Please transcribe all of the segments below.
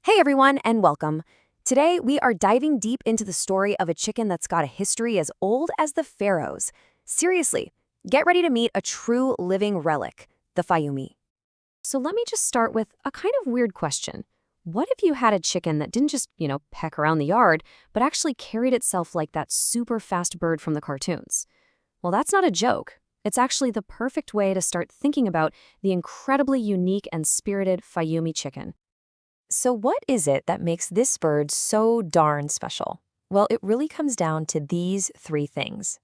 Hey everyone, and welcome. Today we are diving deep into the story of a chicken that's got a history as old as the pharaohs. Seriously, get ready to meet a true living relic, the Fayoumi. So let me just start with a kind of weird question. What if you had a chicken that didn't just, peck around the yard, but actually carried itself like that super fast bird from the cartoons? Well, that's not a joke. It's actually the perfect way to start thinking about the incredibly unique and spirited Fayoumi chicken. So what is it that makes this bird so darn special? Well, it really comes down to these three things.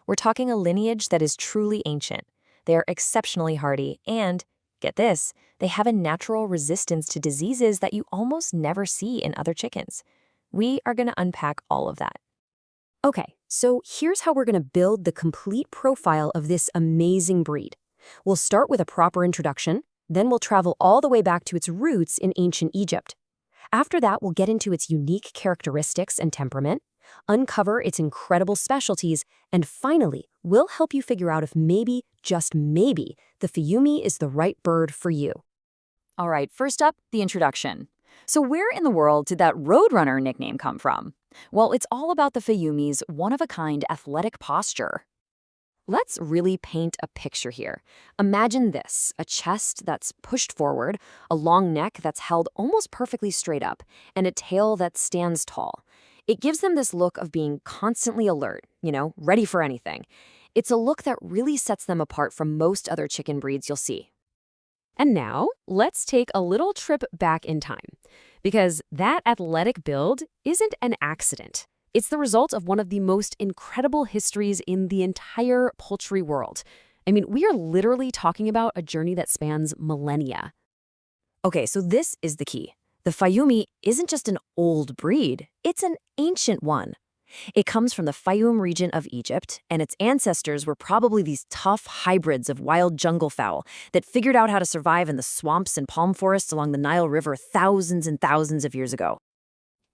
We're talking a lineage that is truly ancient. They are exceptionally hardy and, get this, they have a natural resistance to diseases that you almost never see in other chickens. We are going to unpack all of that. Okay, so here's how we're going to build the complete profile of this amazing breed. We'll start with a proper introduction. Then we'll travel all the way back to its roots in ancient Egypt. After that, we'll get into its unique characteristics and temperament, uncover its incredible specialties, and finally, we'll help you figure out if maybe, just maybe, the Fayoumi is the right bird for you. All right, first up, the introduction. So where in the world did that Roadrunner nickname come from? Well, it's all about the Fayoumi's one-of-a-kind athletic posture. Let's really paint a picture here. Imagine this, a chest that's pushed forward, a long neck that's held almost perfectly straight up, and a tail that stands tall. It gives them this look of being constantly alert, ready for anything. It's a look that really sets them apart from most other chicken breeds you'll see. And now, let's take a little trip back in time, because that athletic build isn't an accident. It's the result of one of the most incredible histories in the entire poultry world. I mean, we are literally talking about a journey that spans millennia. Okay, so this is the key. The Fayoumi isn't just an old breed, it's an ancient one. It comes from the Fayyum region of Egypt, and its ancestors were probably these tough hybrids of wild jungle fowl that figured out how to survive in the swamps and palm forests along the Nile River thousands and thousands of years ago.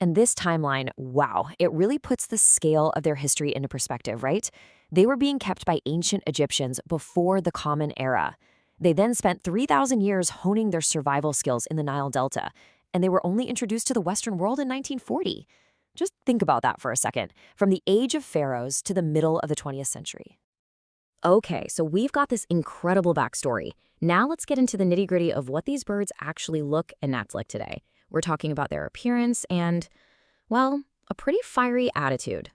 And this timeline, wow, it really puts the scale of their history into perspective, right? They were being kept by ancient Egyptians before the Common Era. They then spent 3,000 years honing their survival skills in the Nile Delta, and they were only introduced to the Western world in 1940. Just think about that for a second, from the age of pharaohs to the middle of the 20th century. Okay, so we've got this incredible backstory. Now let's get into the nitty-gritty of what these birds actually look and act like today. We're talking about their appearance and, well, a pretty fiery attitude.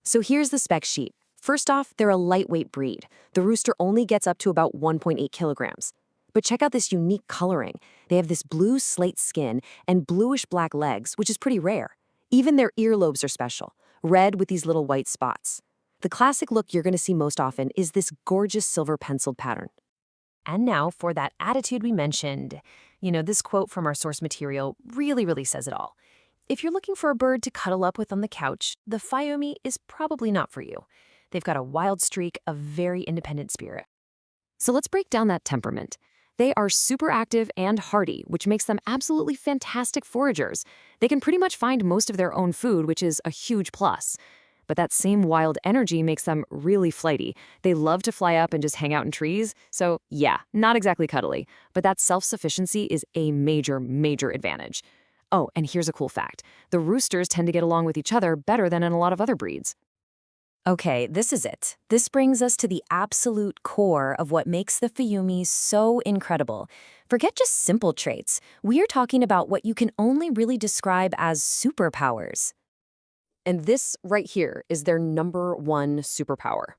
So here's the spec sheet. First off, they're a lightweight breed. The rooster only gets up to about 1.8 kilograms. But check out this unique coloring. They have this blue slate skin and bluish-black legs, which is pretty rare. Even their earlobes are special, red with these little white spots. The classic look you're going to see most often is this gorgeous silver penciled pattern. And now for that attitude we mentioned. This quote from our source material really says it all. If you're looking for a bird to cuddle up with on the couch, the Fayoumi is probably not for you. They've got a wild streak, a very independent spirit. So let's break down that temperament. They are super active and hardy, which makes them absolutely fantastic foragers. They can pretty much find most of their own food, which is a huge plus. But that same wild energy makes them really flighty. They love to fly up and just hang out in trees. So yeah, not exactly cuddly, but that self-sufficiency is a major advantage. Oh, and here's a cool fact. The roosters tend to get along with each other better than in a lot of other breeds. Okay, this is it. This brings us to the absolute core of what makes the Fayoumi so incredible. Forget just simple traits. We're talking about what you can only really describe as superpowers. And this right here is their number one superpower.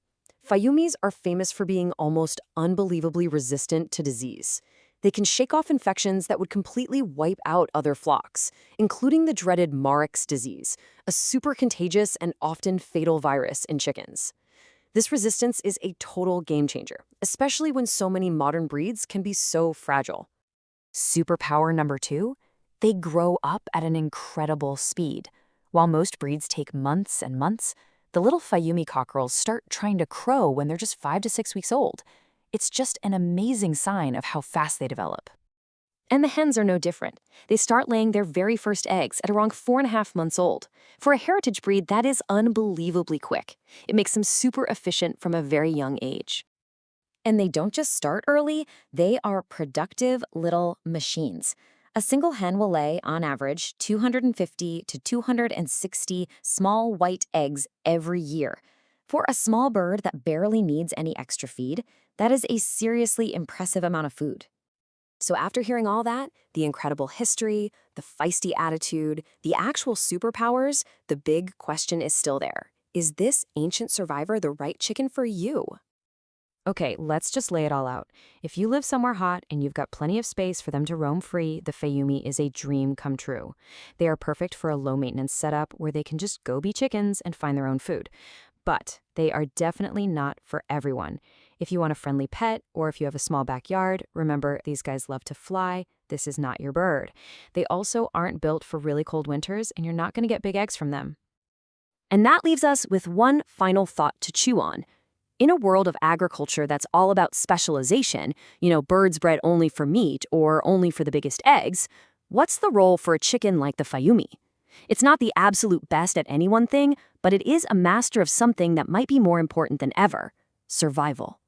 Fayoumis are famous for being almost unbelievably resistant to disease. They can shake off infections that would completely wipe out other flocks, including the dreaded Marek's disease, a super contagious and often fatal virus in chickens. This resistance is a total game changer, especially when so many modern breeds can be so fragile. Superpower number two, they grow up at an incredible speed. While most breeds take months and months, the little Fayoumi cockerels start trying to crow when they're just 5 to 6 weeks old. It's just an amazing sign of how fast they develop. And the hens are no different. They start laying their very first eggs at around 4.5 months old. For a heritage breed, that is unbelievably quick. It makes them super efficient from a very young age. And they don't just start early, they are productive little machines. A single hen will lay, on average, 250 to 260 small white eggs every year. For a small bird that barely needs any extra feed, that is a seriously impressive amount of food. So after hearing all that, the incredible history, the feisty attitude, the actual superpowers, the big question is still there. Is this ancient survivor the right chicken for you? Okay, let's just lay it all out. If you live somewhere hot and you've got plenty of space for them to roam free, the Fayoumi is a dream come true. They are perfect for a low-maintenance setup where they can just go be chickens and find their own food. But they are definitely not for everyone. If you want a friendly pet or if you have a small backyard, remember these guys love to fly. This is not your bird. They also aren't built for really cold winters and you're not going to get big eggs from them. And that leaves us with one final thought to chew on. In a world of agriculture that's all about specialization, birds bred only for meat or only for the biggest eggs, what's the role for a chicken like the Fayoumi? It's not the absolute best at any one thing, but it is a master of something that might be more important than ever: survival.